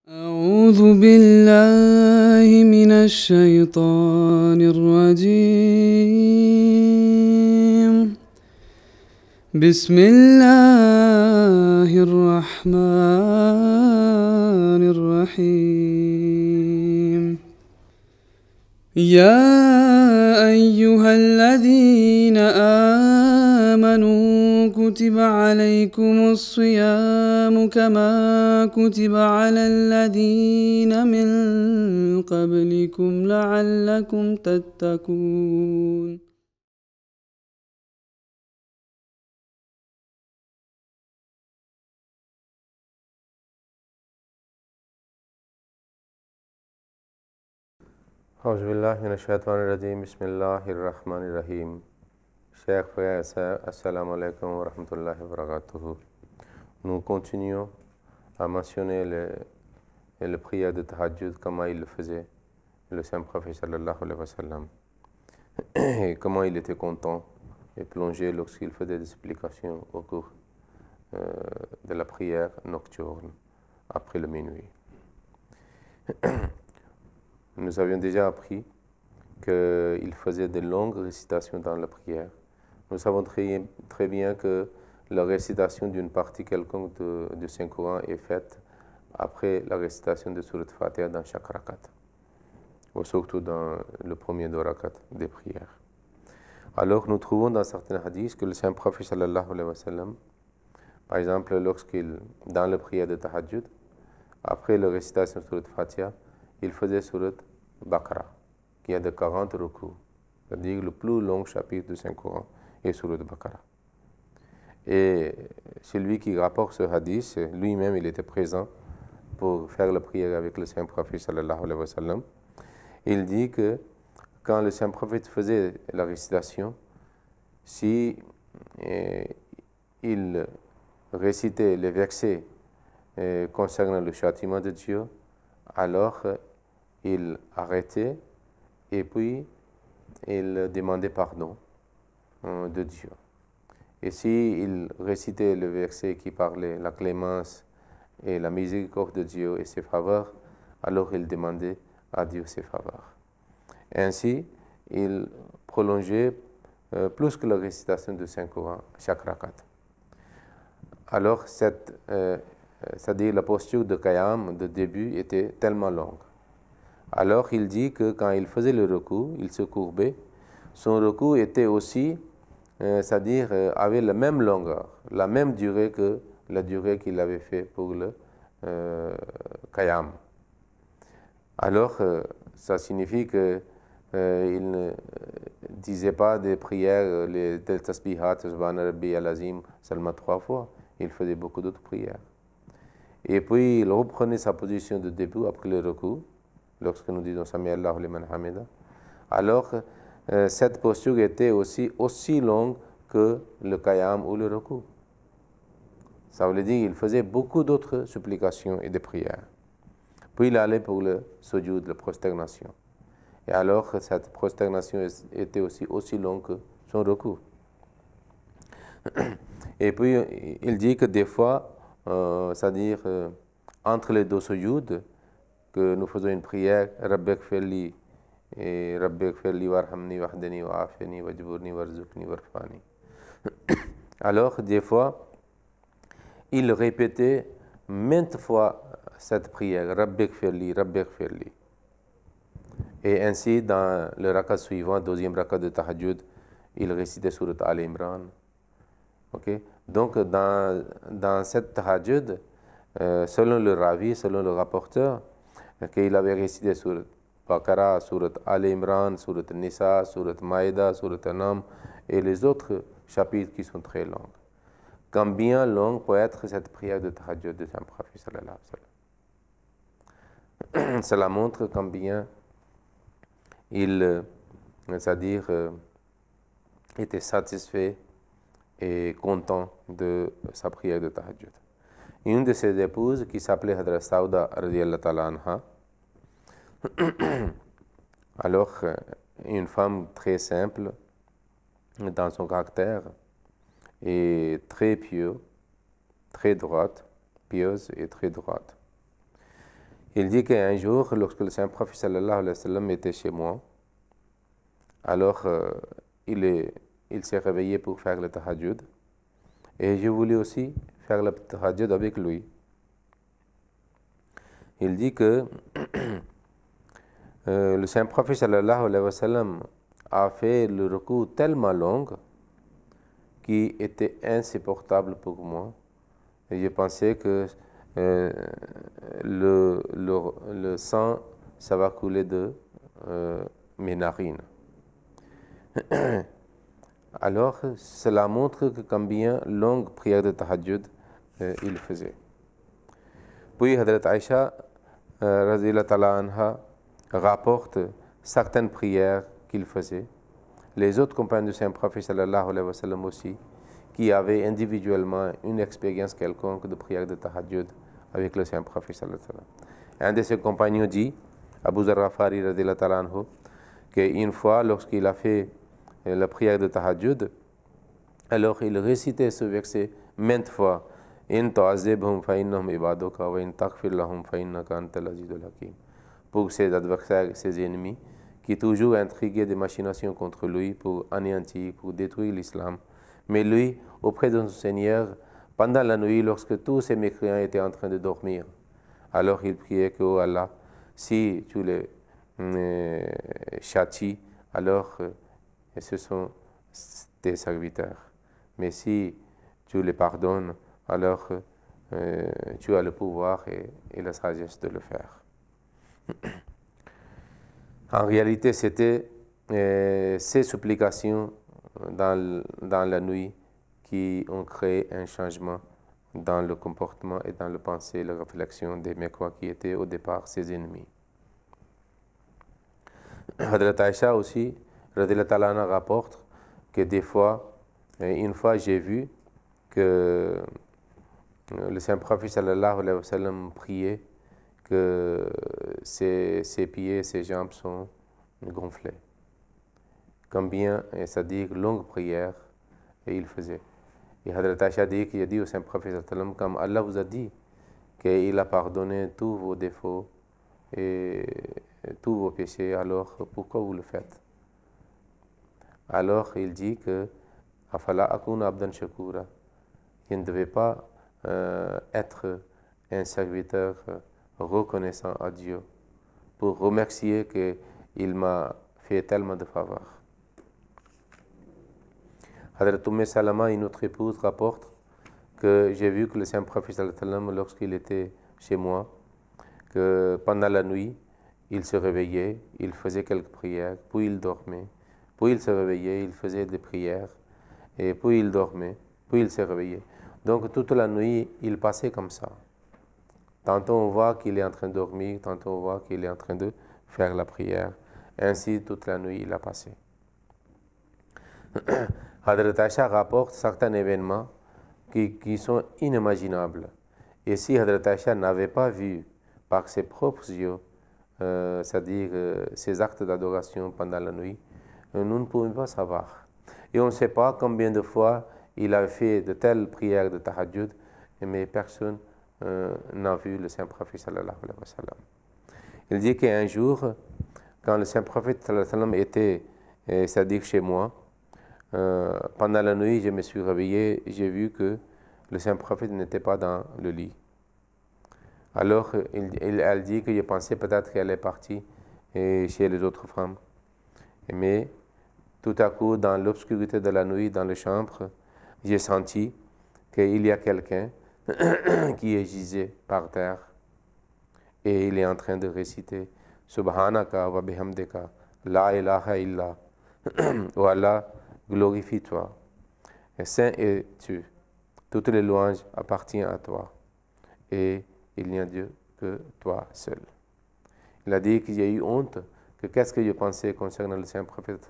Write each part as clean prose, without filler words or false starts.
أعوذ بالله من الشيطان الرجيم. بسم الله الرحمن الرحيم. يا أيها الذين آمنوا كتب عليكم الصيام كما كتب على الذين من قبلكم لعلكم تتقون. Auzu billahi mineşşeytanirracim. Bismillahirrahmanirrahim. Chers frères et sœurs, assalamu alaikum wa rahmatullahi wa barakatuhu. Nous continuons à mentionner les prières de Tahajjud, comment il le faisait, le saint prophète sallallahu alayhi wa sallam, et comment il était content et plongé lorsqu'il faisait des supplications au cours de la prière nocturne après le minuit. Nous avions déjà appris qu'il faisait de longues récitations dans la prière. Nous savons très bien que la récitation d'une partie quelconque du Saint-Coran est faite après la récitation de Surat Fatiha dans chaque rakat, ou surtout dans le premier deux rakats des prières. Alors nous trouvons dans certains hadiths que le saint prophète sallallahu alayhi wa sallam, par exemple dans la prière de Tahajjud, après la récitation de Surat Fatiha, il faisait Surat Baqara, qui a de 40 recours, c'est-à-dire le plus long chapitre du Saint-Coran est Surat Baqara. Et celui qui rapporte ce hadith, lui-même, il était présent pour faire la prière avec le saint prophète sallallahu alayhi wa sallam. Il dit que quand le saint prophète faisait la récitation, si il récitait les versets concernant le châtiment de Dieu, alors il arrêtait et puis il demandait pardon de Dieu. Et s'il récitait le verset qui parlait la clémence et la miséricorde de Dieu et ses faveurs, alors il demandait à Dieu ses faveurs. Ainsi, il prolongeait plus que la récitation du Saint-Coran chaque rakat. Alors, c'est-à-dire la posture de Qiyam de début était tellement longue. Alors il dit que quand il faisait le recours, il se courbait. Son recours était aussi, c'est-à-dire avait la même longueur, la même durée que la durée qu'il avait fait pour le Qiyam. Alors ça signifie qu'il ne disait pas des prières, des tasbihat, Subhana Rabbi al-Azim, seulement 3 fois. Il faisait beaucoup d'autres prières. Et puis il reprenait sa position de début après le recours, lorsque nous disons Sami Allahu liman hamida. Alors cette posture était aussi longue que le Qiyam ou le recours. Ça veut dire qu'il faisait beaucoup d'autres supplications et de prières. Puis il allait pour le sujoud, la prosternation. Et alors cette prosternation était aussi longue que son recours. Et puis il dit que des fois, c'est-à-dire entre les deux sujoud, que nous faisons une prière, Rabbek Ferli warhamni wahdani wa afini wajburni warzuqni warfani. Alors, des fois, il répétait maintes fois cette prière, Rabbek Ferli. Et ainsi, dans le rakat suivant, deuxième rakat de Tahajjud, il récitait Surat Al-Imran. Okay? Donc, dans cette Tahajjud, selon le ravi, selon le rapporteur, qu'il avait récité Surat Baqara, Surat Al-Imran, Surat Nisa, Surat Maïda, Surat Anam et les autres chapitres qui sont très longs. Combien longue peut être cette prière de Tahajjud de saint prophète sallallahu alayhi wa sallam? Cela montre combien il, c'est-à-dire, était satisfait et content de sa prière de Tahajjud. Une de ses épouses, qui s'appelait Hadrat Sauda radiyallahu ta'ala anha, alors une femme très simple dans son caractère et très pieuse et très droite. Il dit qu'un jour, lorsque le Saint-Prophète sallallahu alayhi wa sallam était chez moi, alors il s'est réveillé pour faire le tahajjud et je voulais aussi faire le tahajjud avec lui. Il dit que le Saint-Prophète sallallahu alayhi wa sallam a fait le recours tellement long qui était insupportable pour moi. Et je pensais que le sang, ça va couler de mes narines. Alors, cela montre que combien longue prière de tahajjud il faisait. Puis, Hadrat Aïcha, radhiyallahu ta'ala anha, rapporte certaines prières qu'il faisait. Les autres compagnons du Saint-Prophète sallallahu alayhi wa sallam aussi, qui avaient individuellement une expérience quelconque de prière de tahajjud avec le Saint-Prophète sallallahu alayhi wa sallam. Un de ses compagnons dit, Abu Zar Ghafari radhiyallahu ta'ala anhu, qu'une fois, lorsqu'il a fait la prière de tahajjud, alors il récitait ce verset maintes fois. In tu'azzibhum fa innahum ibaduka wa in taghfir lahum fa innaka antal azizul hakim. Pour ses adversaires, ses ennemis, qui toujours intriguaient des machinations contre lui pour anéantir, pour détruire l'islam. Mais lui, auprès de son Seigneur, pendant la nuit, lorsque tous ces mécréants étaient en train de dormir, alors il priait que, oh Allah, si tu les châties, alors ce sont tes serviteurs. Mais si tu les pardonnes, alors tu as le pouvoir et la sagesse de le faire. En réalité, c'était ces supplications dans la nuit qui ont créé un changement dans le comportement et dans le pensée et la réflexion des Mecquois qui étaient au départ ses ennemis. Hadrat Aïcha aussi, radhiyallahu ta'ala anha, rapporte que des fois, une fois j'ai vu que le Saint-Prophète sallallahu alayhi wa sallam priait que ses pieds, ses jambes sont gonflés. Combien, c'est-à-dire longue prière, et il faisait. Et Hadrat Aïcha dit qu'il a dit au Saint-Prophète sallallahu alayhi wa sallam, comme Allah vous a dit qu'il a pardonné tous vos défauts et tous vos péchés, alors pourquoi vous le faites? Alors il dit que Afala akuna abdan shakura, il ne devait pas être un serviteur reconnaissant à Dieu pour remercier qu'il m'a fait tellement de faveurs. Hadrat Salama, une autre épouse, rapporte que j'ai vu que le Saint-Prophète sallallahu alayhi wa sallam, lorsqu'il était chez moi, que pendant la nuit, il se réveillait, il faisait quelques prières, puis il dormait, puis il se réveillait, il faisait des prières, et puis il dormait, puis il se réveillait. Donc toute la nuit, il passait comme ça. Tantôt on voit qu'il est en train de dormir, tantôt on voit qu'il est en train de faire la prière. Ainsi, toute la nuit, il a passé. Hadrat Aïcha rapporte certains événements qui sont inimaginables. Et si Hadrat Aïcha n'avait pas vu par ses propres yeux, c'est-à-dire ses actes d'adoration pendant la nuit, nous ne pouvons pas savoir. Et on ne sait pas combien de fois il a fait de telles prières de tahajjud, mais personne n'a vu le Saint-Prophète sallallahu alayhi wa sallam. Il dit qu'un jour, quand le Saint-Prophète sallallahu alayhi wa sallam était, c'est-à-dire chez moi, pendant la nuit, je me suis réveillé et j'ai vu que le Saint-Prophète n'était pas dans le lit. Alors, elle dit que je pensais peut-être qu'elle est partie chez les autres femmes. Mais tout à coup, dans l'obscurité de la nuit, dans la chambre, j'ai senti qu'il y a quelqu'un qui est gisé par terre et il est en train de réciter Subhanaka wa bihamdika la ilaha illa. Oh Allah, glorifie-toi. Et saint es-tu. Toutes les louanges appartiennent à toi. Et il n'y a Dieu que toi seul. Il a dit qu'il y a eu honte, que qu'est-ce que je pensais concernant le Saint-Prophète.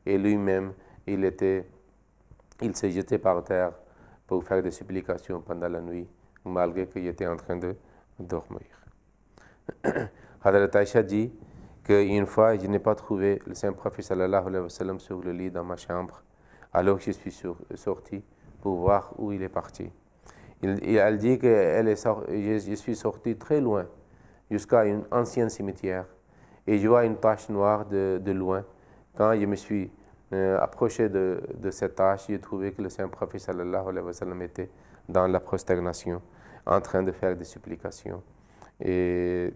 Et lui-même, il s'est jeté par terre pour faire des supplications pendant la nuit, malgré qu'il était en train de dormir. Hadrat Aïcha dit qu'une fois, je n'ai pas trouvé le Saint-Prophète sallallahu alayhi wa sallam sur le lit dans ma chambre, alors que je suis sorti pour voir où il est parti. Elle dit que je suis sorti très loin jusqu'à un ancien cimetière. Et je vois une tache noire de loin. Quand je me suis approché de cette tache, j'ai trouvé que le saint prophète sallallahu alayhi wa sallam était dans la prosternation, en train de faire des supplications, et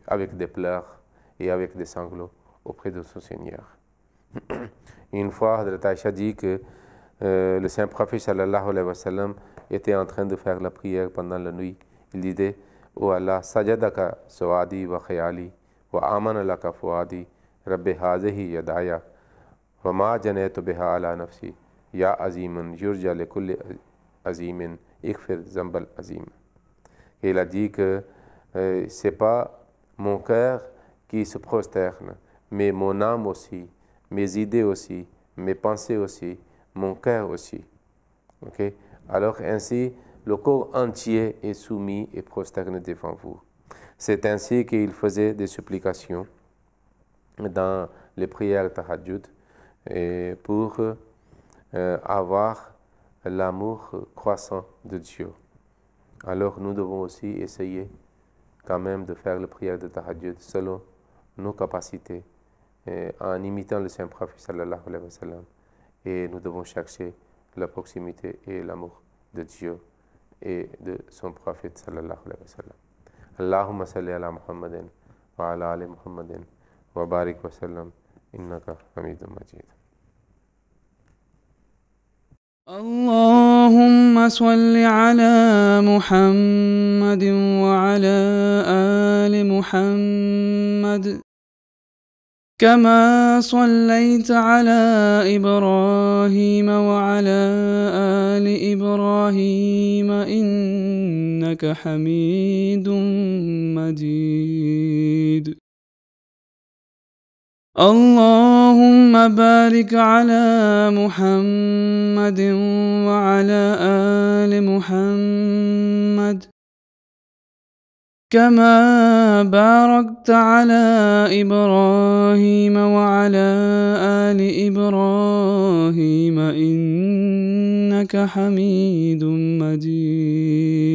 avec des pleurs et avec des sanglots auprès de son Seigneur. Une fois, Hazrat Aïcha dit que le saint prophète sallallahu alayhi wa sallam était en train de faire la prière pendant la nuit. Il disait: Oh Allah, sajadaka sawadi wa khayali wa amana laka fuadi rabbi hazihi yadaya wa ma janaytu biha ala nafsi ya aziman yurja li kulli azimin ighfir zambal azim. Et il a dit que c'est pas mon cœur qui se prosterne, mais mon âme aussi, mes idées aussi, mes pensées aussi, mon cœur aussi. Okay? Alors ainsi, le corps entier est soumis et prosterné devant vous. C'est ainsi qu'il faisait des supplications dans les prières tahajjud pour avoir l'amour croissant de Dieu. Alors nous devons aussi essayer quand même de faire les prières de tahajjud selon nos capacités, en imitant le saint prophète sallallahu alayhi wa sallam. Et nous devons chercher la proximité et l'amour de Dieu et de son prophète sallallahu alayhi wa sallam. Allahumma salli ala Muhammadin wa ala ali Muhammadin wa barik wa sallam innaka hamidun majid. اللهم صل على محمد وعلى آل محمد كما صليت على إبراهيم وعلى آل إبراهيم إنك حميد مجيد. اللهم بارك على محمد وعلى آل محمد كما باركت على إبراهيم وعلى آل إبراهيم إنك حميد مجيد.